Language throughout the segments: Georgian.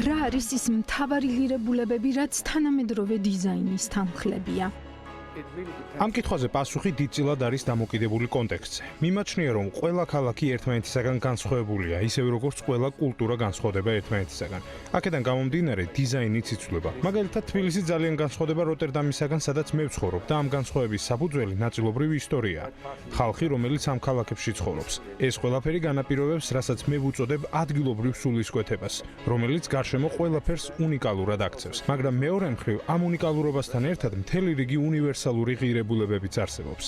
რა არის ის მთავარი ღირებულებები, რაც თანამედროვე დიზაინის თანხლებია? ამ კითხვაზე პასუხი დიდწილად არის დამოკიდებული კონტექსტზე. მიმაჩნია, რომ ყველა ქალაქი ერთმანეთისაგან განსხვავებულია, ისევე როგორც ყველა კულტურა განსხვავდება ერთმანეთისაგან. აქედან გამომდინარე, დიზაინიც იცვლება. მაგალითად, თბილისი ძალიან განსხვავდება როტერდამისაგან, სადაც მე ვცხოვრობ და ამ განსხვავების საფუძველი ნაწილობრივ ისტორიაა. ხალხი, რომელიც ამ ქალაქებში ცხოვრობს. ეს ყველაფერი განაპირობებს, რასაც მე ვუწოდებ ადგილობრივ სულისკვეთებას, რომელიც გარშემო ყველაფერს უნიკალურად აქცევს. მაგრამ მეორე მხრივ, ამ უნიკალურობასთან ერთად მთელი რიგი უნივერსალური ღირებულებებიც არსებობს.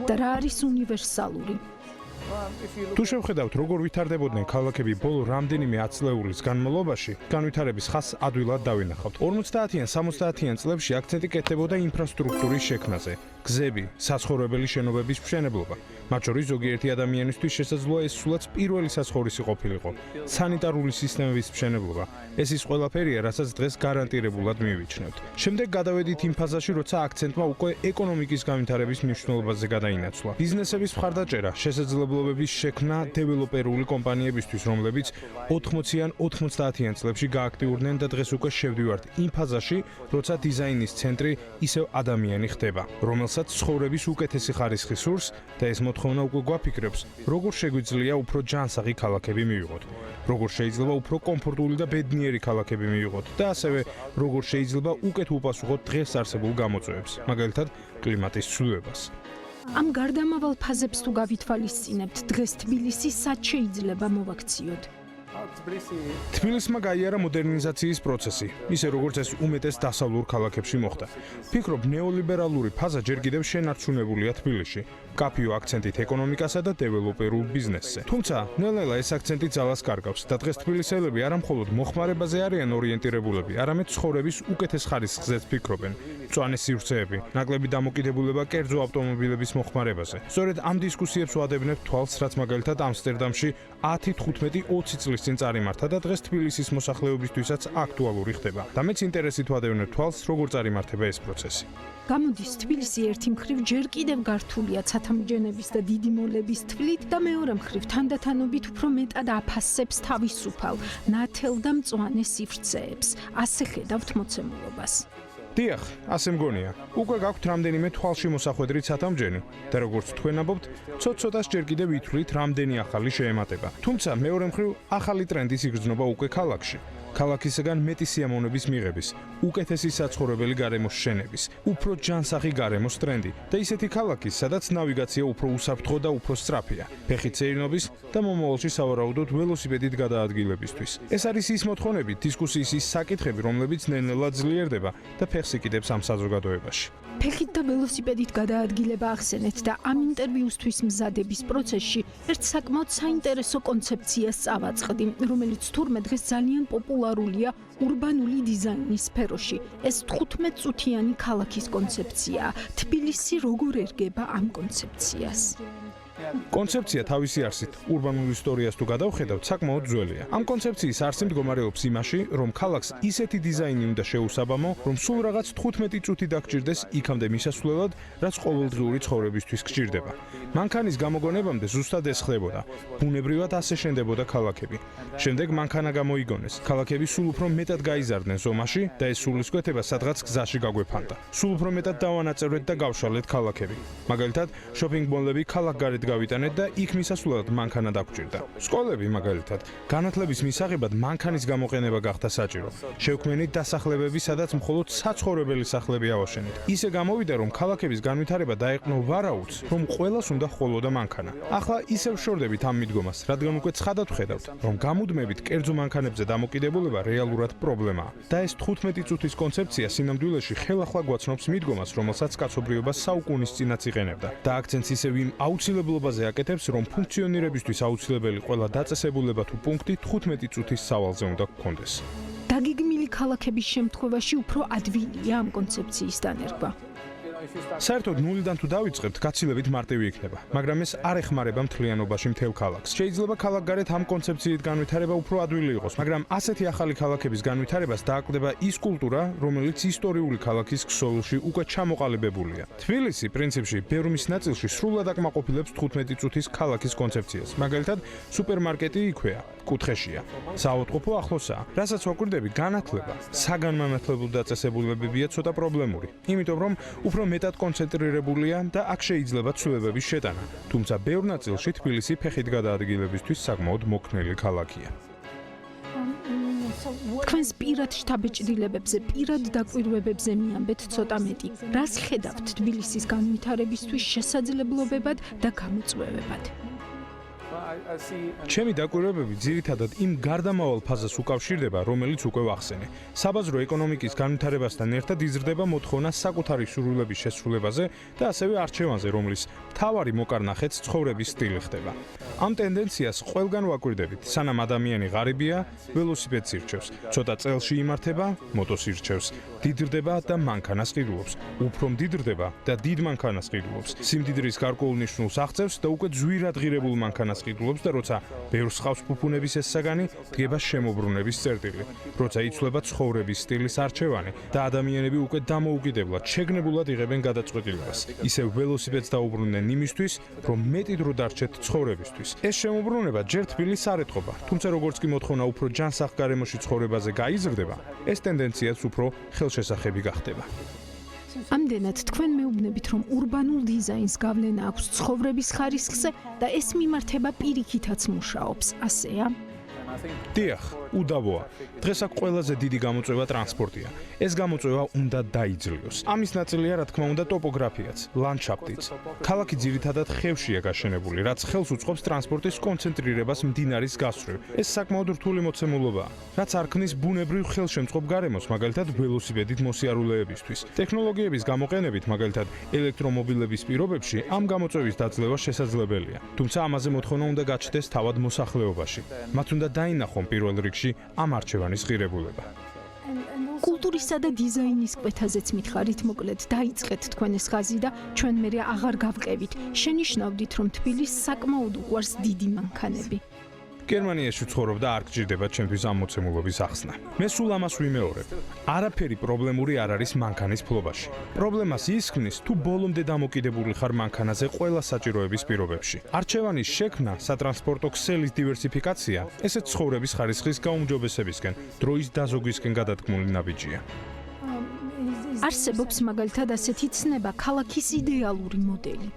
და რა არის უნივერსალური? თუ შევხედავთ, როგორ ვითარდებოდნენ ქალაქები ბოლო რამდენიმე ათწლეულის განმავლობაში, განვითარების ხაზს ადვილად დავინახავთ. 50-იან, 60-იან წლებში აქცენტი კეთდებოდა ინფრასტრუქტურის შექმნაზე. გზები, საცხოვრებელი შენობების მშენებლობა. მათ შორის ზოგიერთი ადამიანისთვის შესაძლოა ეს სულაც პირველი საცხოვრისი ყოფილიყო. სანიტარული სისტემების მშენებლობა. ეს ის ყველაფერია, რასაც დღეს გარანტირებულად მივიჩნევთ. შემდეგ გადავედით იმ ფაზაში, როცა აქცენტმა უკვე ეკონომიკის განვითარების მნიშვნელობაზე გადაინაცვლა. ბიზნესების მხარდაჭერა, შესაძლებლობების შექმნა დეველოპერული კომპანიებისთვის, რომლებიც 80-იან, 90-იან წლებში გააქტიურდნენ და დღეს უკვე შევდივართ იმ ფაზაში, როცა დიზაინის ცენტრი ისევ ადამიანი ხდება, რომელსაც ცხოვრების უკეთესი ხარისხი სურს და ეს მოთხოვნა უკვე გვაფიქრებს, როგორ შეგვიძლია უფრო ჯანსაღი ქალაქები მივიღოთ, როგორ შეიძლება უფრო კომფორტული და ბედნიერი ქალაქები მივიღოთ და ასევე როგორ შეიძლება უკეთ უპასუხოთ დღეს არსებულ გამოწვევებს, მაგალითად კლიმატის ცვლილებას. ამ გარდამავალ ფაზებს თუ გავითვალისწინებთ, დღეს თბილისი სად შეიძლება მოვაქციოთ? თბილისმა გაიარა მოდერნიზაციის პროცესი, ისე როგორც ეს უმეტეს დასავლურ ქალაქებში მოხდა. ვფიქრობ, ნეოლიბერალური ფაზა ჯერ კიდევ შენარჩუნებულია თბილისში, მკაფიო აქცენტით ეკონომიკასა და დეველოპერულ ბიზნესზე. თუმცა, ნელ-ნელა ეს აქცენტი ძალას კარგავს და დღეს თბილისელები არა მხოლოდ მოხმარებაზე არიან ორიენტირებულები, არამედ ცხოვრების უკეთეს ხარისხზეც ფიქრობენ. მწვანე სივრცეები, ნაკლები დამოკიდებულება კერძო ავტომობილების მოხმარებაზე. სწორედ ამ დისკუსიებს ვადევნებ თვალს, რაც მაგალითად ამსტერდამში 10, 15, 20 წლის წინ წარიმართა და დღეს თბილისის მოსახლეობისთვისაც აქტუალური ხდება. და მეც ინტერესით ვადევნებ თვალს, როგორ წარიმართება ეს პროცესი. გამოდის, თბილისი ერთი მხრივ ჯერ კიდევ გართულია ცათამბჯენების და დიდი მოლების თვლით და მეორე მხრივ თანდათანობით უფრო მეტად აფასებს თავისუფალ, ნათელ და მწვანე სივრცეებს. ასე ხედავთ მოცემულობას. დიახ, ასე მგონია. უკვე გაქვთ რამდენიმე თვალში მოსახვედრი ცათამბჯენი და როგორც თქვენ ამბობთ, ცოტ-ცოტას ჯერ კიდევ ვითვლით რამდენი ახალი შეემატება. თუმცა მეორე მხრივ ახალი ტრენდის იგრძნობა უკვე ქალაქში. ქალაქისგან მეტი სიამოვნების მიღების, უკეთესი საცხოვრებელი გარემოს შენების, უფრო ჯანსაღი გარემოს ტრენდი და ისეთი ქალაქი, სადაც ნავიგაცია უფრო უსაფრთხო და უფრო სწრაფია, ფეხით სეირნობის და მომავალში სავარაუდოდ ველოსიპედით გადაადგილებისთვის. ეს არის ის მოთხოვნები, დისკუსიის ის საკითხები, რომლებიც ნელ-ნელა ძლიერდება და ფეხს იკიდებს ამ საზოგადოებაში. ფეხით და ველოსიპედით გადაადგილება ახსენეთ და ამ ინტერვიუსთვის მზადების პროცესში ერთ საკმაოდ საინტერესო კონცეფციას წავაწყდი, რომელიც თურმე დღეს ძალიან პოპულარულია ურბანული დიზაინის სფეროში. ეს 15 წუთიანი ქალაქის კონცეფციაა. თბილისი როგორ ერგება ამ კონცეფციას? კონცეფცია თავისი არსით, ურბანულ ისტორიას თუ გადავხედავთ, საკმაოდ ძველია. ამ კონცეფციის არსი მდგომარეობს იმაში, რომ ქალაქს ისეთი დიზაინი უნდა შეუსაბამო, რომ სულ რაღაც 15 წუთი დაგჭირდეს იქამდე მისასვლელად, რაც ყოველდღიური ცხოვრებისთვის გჭირდება. მანქანის გამოგონებამდე ზუსტად ეს ხდებოდა. ბუნებრივად ასე შენდებოდა ქალაქები. შემდეგ მანქანა გამოიგონეს. ქალაქები სულ უფრო მეტად გაიზარდნენ ზომაში და ეს სულისკვეთება სადღაც გზაში გაგვეფანტა. სულ უფრო მეტად დავანაწევრეთ და გავშალეთ ქალაქები. მაგალითად, შოპინგ-მოლები ქალაქგარეთ გავიტანეთ და იქ მისასვლელად მანქანა დაგჭირდა. სკოლები მაგალითად, განათლების მისაღებად მანქანის გამოყენება გახდა საჭირო. შევქმნით დასახლებები, სადაც მხოლოდ საცხოვრებელი სახლები ავაშენეთ. ისე გამოვიდა, რომ ქალაქების განვითარება დაეყო ვარაუდს, რომ ყველას უნდა ჰყოლოდა მანქანა. ახლა ისევ შორდებით ამ მიდგომას, რადგან უკვე ცხადად ვხედავთ, რომ გამუდმებით კერძო მანქანებზე დამოკიდებულება რეალურად პრობლემაა. და ეს 15 წუთის კონცეფცია სინამდვილეში ხელახლა გვაცნობს მიდგომას, რომელსაც კაცობრიობა საუკუნის წინაც იყენებდა. და აქცენტს ისევ იმ აუცილებლობაზე აკეთებს, რომ ფუნქციონირებისთვის აუცილებელი ყველა დაწესებულება თუ პუნქტი 15 წუთის სავალზე უნდა გქონდეს. დაგეგმილი ქალაქების შემთხვევაში უფრო ადვილია ამ კონცეფციის დანერგვა. საერთოდ ნულიდან თუ დავიწყებთ, გაცილებით მარტივი იქნება, მაგრამ ეს არ ეხმარება მთლიანობაში მთელ ქალაქს. შეიძლება ქალაქგარეთ ამ კონცეფციით განვითარება უფრო ადვილი იყოს, მაგრამ ასეთი ახალი ქალაქების განვითარებას დააკვდება ის კულტურა, რომელიც ისტორიული ქალაქის ქსოვილში უკვე ჩამოყალიბებულია. თბილისი პრინციპში ბევრ მის ნაწილში სრულად აკმაყოფილებს 15 წუთის ქალაქის კონცეფციას. მაგალითად, სუპერმარკეტი იქვეა, კუთხეშია. საავადმყოფო ახლოსაა. რასაც ვაკვირდები, განათლება, საგანმანათლებლო დაწესებულებებია ცოტა პრობლემური, იმიტომ რომ უფრო მეტად კონცენტრირებულია და აქ შეიძლება ცვლილებების შეტანა. თუმცა ბევრ ნაწილში თბილისი ფეხით გადაადგილებისთვის საკმაოდ მოქნილი ქალაქია. თქვენს პირად შთაბეჭდილებებზე, პირად დაკვირვებებზე მიამბეთ ცოტა მეტი. რას ხედავთ თბილისის განვითარებისთვის შესაძლებლობებად და გამოწვევებად? ჩემი დაკვირვებები ძირითადად იმ გარდამავალ ფაზას უკავშირდება, რომელიც უკვე ვახსენე. საბაზრო ეკონომიკის განვითარებასთან ერთად იზრდება მოთხოვნა საკუთარი სურვილების შესრულებაზე და ასევე არჩევანზე, რომლის მთავარი მოკარნახეც ცხოვრების სტილი ხდება. ამ ტენდენციას ყველგან ვაკვირდებით, სანამ ადამიანი ღარიბია, ველოსიპედს ირჩევს, ცოტა წელში იმართება, მოტოს ირჩევს, დიდრდება და მანქანას ყიდულობს, უფრო მდიდრდება და დიდ მანქანას ყიდულობს, სიმდიდრის გარკვეულ ნიშნულს აღწევს და უკვე ძვირად ღირებულ მანქანას ყიდულობს და როცა ბევრს ხავს ფუფუნების ეს საგანი, დგება შემოbrunების წერტილი. როცა იცვლება ცხოვრების სტილის არჩევანი და ადამიანები უკვე დამოუკიდებლად, შეგნებულად იღებენ გადაწყვეტილებას. ისევ ველოსიპედს დაუბრუნდნენ იმისთვის, რომ მეტი დრო დარჩეთ ცხოვრებისთვის. ეს შემოbrunება ჯერ თბილისს არ ეთყობა, თუმცა როგორც კი მოთხოვნა უფრო ჯანსაღ გარემოში ცხოვრებაზე გაიზრდება, ეს ტენდენციაც უფრო ხელშესახები გახდება. ამდენად თქვენ მეუბნებით, რომ урბანულ დიზაინს გავლენა აქვს ცხოვრების ხარისხზე და ეს მიმართება პირიქითაც მუშაობს, ასეა? დიახ, უდავოა. დღეს აქ ყველაზე დიდი გამოწვევა ტრანსპორტია. ეს გამოწვევა უნდა დაიძლიოს. ამის ნაწილია, რა თქმა უნდა, ტოპოგრაფიაც, ლანდშაფტიც. ქალაქი ძირითადად ხევშია გაშენებული, რაც ხელს უწყობს ტრანსპორტის კონცენტრირებას მდინარის გასწვრივ. ეს საკმაოდ რთული მოცემულობაა, რაც არ ქმნის ბუნებრივ ხელშემწყობ გარემოს, მაგალითად, ველოსიპედით მოსიარულეებისთვის. ტექნოლოგიების გამოყენებით, მაგალითად, ელექტრომობილების პირობებში, ამ გამოწვევის დაძლევა შესაძლებელია. თუმცა ამაზე მოთხოვნა უნდა გაჩნდეს თავად მოსახლეობაში. მათ უნდა დაინახონ პირველ რიგში ამ არჩევანის ღირებულება. კულტურისა და დიზაინის კვეთაზეც მითხარით, მოკლედ დაიწყეთ თქვენ ეს ხაზი და ჩვენ მერე აღარ გავყევით. შენიშნავდით, რომ თბილისს საკმაოდ უყვარს დიდი მანქანები. გერმანიაში ვცხოვრობ და არ გჭირდება ჩემთვის ამ მოცემულობის ახსნა. მე სულ ამას ვიმეორებ. არაფერი პრობლემური არ არის მანქანის ფლობაში. პრობლემას ის ქმნის, თუ ბოლომდე დამოკიდებული ხარ მანქანაზე ყველა საჭიროების პირობებში. არჩევანის შექმნა, სატრანსპორტო ქსელის დივერსიფიკაცია, ესეც ცხოვრების ხარისხის გაუმჯობესებისკენ, დროის დაზოგვისკენ გადადგმული ნაბიჯია. არსებობს მაგალითად ასეთი ცნება, ქალაქის იდეალური მოდელი.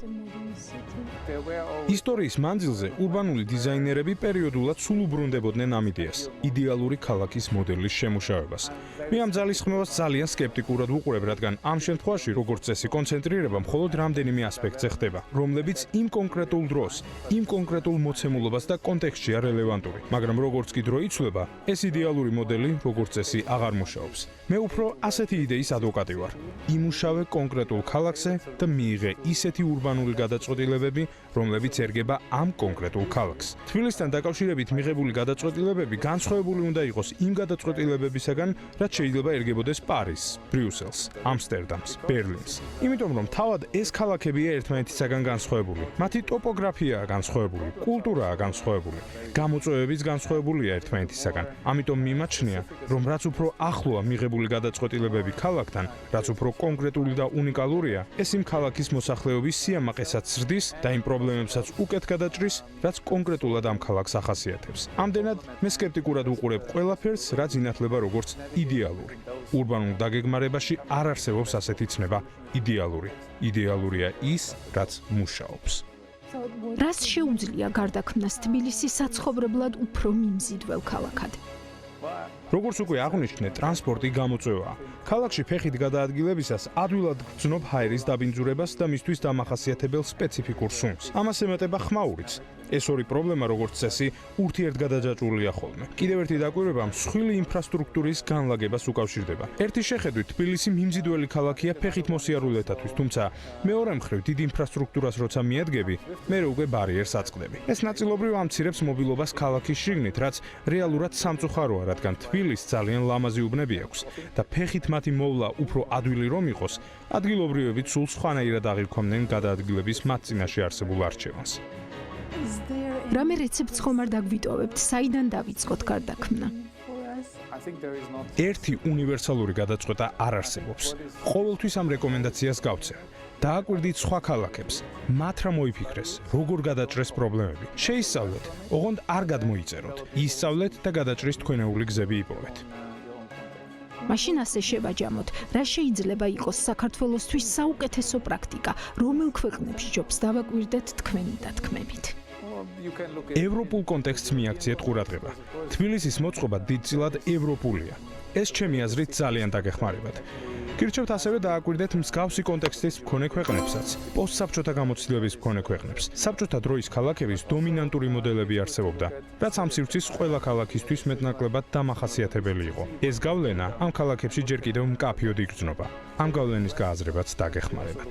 ისტორიის მანძილზე ურბანული დიზაინერები პერიოდულად სულ უბრუნდებოდნენ ამ იდეას, იდეალური ქალაქის მოდელის შემუშავებას. მე ამ ძალისხმევას ძალიან სკეპტიკურად ვუყურებ, რადგან ამ შემთხვევაში, როგორც წესი, კონცენტრირება მხოლოდ რამდენიმე ასპექტზე ხდება, რომლებიც იმ კონკრეტულ დროს, იმ კონკრეტულ მოცემულობას და კონტექსტშია რელევანტური. მაგრამ როგორც კი დრო იცვლება, ეს იდეალური მოდელი, როგორც წესი, აღარ მუშაობს. მე უფრო ასეთი იდეის ადვოკატი ვარ. იმუშავე კონკრეტულ ქალაქზე და მიიღე ისეთი ურბანული გადაწყვეტილებები, რომლებიც ერგება ამ კონკრეტულ ქალაქს. თბილისთან დაკავშირებით მიღებული გადაწყვეტილებები განსხვავებული უნდა იყოს იმ გადაწყვეტილებებისაგან, რაც შეიძლება ერგებოდეს პარიზს, ბრიუსელს, ამსტერდამს, ბერლინს. იმიტომ რომ თავად ეს ქალაქებია ერთმანეთისაგან განსხვავებული. მათი ტოპოგრაფიაა განსხვავებული, კულტურაა განსხვავებული, გამოწვევებიც განსხვავებულია ერთმანეთისაგან. ამიტომ მიმაჩნია, რომ რაც უფრო ახლოა მიღებული გადაწყვეტილებები ქალაქთან, რაც უფრო კონკრეტული და უნიკალურია, ეს იმ ქალაქის მოსახლეობის სიამაყესაც ზრდის და იმ პრობლემებსაც უკეთ გადაჭრის, რაც კონკრეტულად ამ ქალაქს ახასიათებს. ამდენად მე სკეპტიკურად ვუყურებ ყველაფერს, რაც ინათლება როგორც იდეალური. ურბანულ დაგეგმარებაში არ არსებობს ასეთი ცნება იდეალური. იდეალურია ის, რაც მუშაობს. რას შეუძლია გარდაქმნას თბილისი საცხოვრებლად უფრო მიმზიდველ ქალაქად? როგორც უკვე აღვნიშნე, ტრანსპორტი გამოწვევაა. ქალაქში ფეხით გადაადგილებისას ადვილად გრძნობ ჰაერის დაბინძურებას და მისთვის დამახასიათებელ სპეციფიკურ სუნს. ამას ემატება ხმაურიც. ეს ორი პრობლემა, როგორც წესი, ურთიერთგადაჯაჭვულია ხოლმე. კიდევ ერთი დაკვირვება მსხვილი ინფრასტრუქტურის განლაგებას უკავშირდება. ერთი შეხედვით, თბილისი მიმზიდველი ქალაქია ფეხით მოსიარულეთათვის, თუმცა მეორე მხრივ დიდ ინფრასტრუქტურას როცა მიადგები, მერე უკვე ბარიერს აწყდები. ეს ნაწილობრივ ამცირებს მობილობას ქალაქის შიგნით, რაც რეალურად სამწუხაროა, რადგან თბილისს ძალიან ლამაზი უბნები აქვს და ფეხით მათი მოვლა უფრო ადვილი რომ იყოს, ადგილობრივებიც სულ სხვანაირად აღიქვამდნენ გადაადგილების მათ წინაშე არსებულ არჩევანს. რამე რეცეპტს ხომ არ დაგვიტოვებთ, საიდან დავიწყოთ გარდაქმნა? ერთი უნივერსალური გადაწყვეტა არ არსებობს. ყოველთვის ამ რეკომენდაციას გავცემ. დააკვირდით სხვა ქალაქებს, მათ რა მოიფიქრეს, როგორ გადაჭრეს პრობლემები. შეისწავლეთ, ოღონდ არ გადმოიწეროთ. ისწავლეთ და გადაჭრის თქვენეული გზები იპოვეთ. მაშინ ასე შევაჯამოთ, რა შეიძლება იყოს საქართველოსთვის საუკეთესო პრაქტიკა, რომელ ქვეყნებს ჯობს დავაკვირდეთ თქვენი დათქმებით. ევროპულ კონტექსტს მიაქციეთ ყურადღება. თბილისის მოწყობა დიდწილად ევროპულია. ეს ჩემი აზრით ძალიან დაგეხმარებათ. გირჩევთ ასევე დააკვირდეთ მსგავსი კონტექსტის მქონე ქვეყნებსაც, პოსტსაბჭოთა გამოცდილების მქონე ქვეყნებს. საბჭოთა დროის ქალაქების დომინანტური მოდელები არსებობდა, რაც ამ სივრცის ყველა ქალაქისთვის მეტნაკლებად დამახასიათებელი იყო. ეს გავლენა ამ ქალაქებში ჯერ კიდევ მკაფიოდ იგრძნობა. ამ გავლენის გააზრებაც დაგეხმარებათ.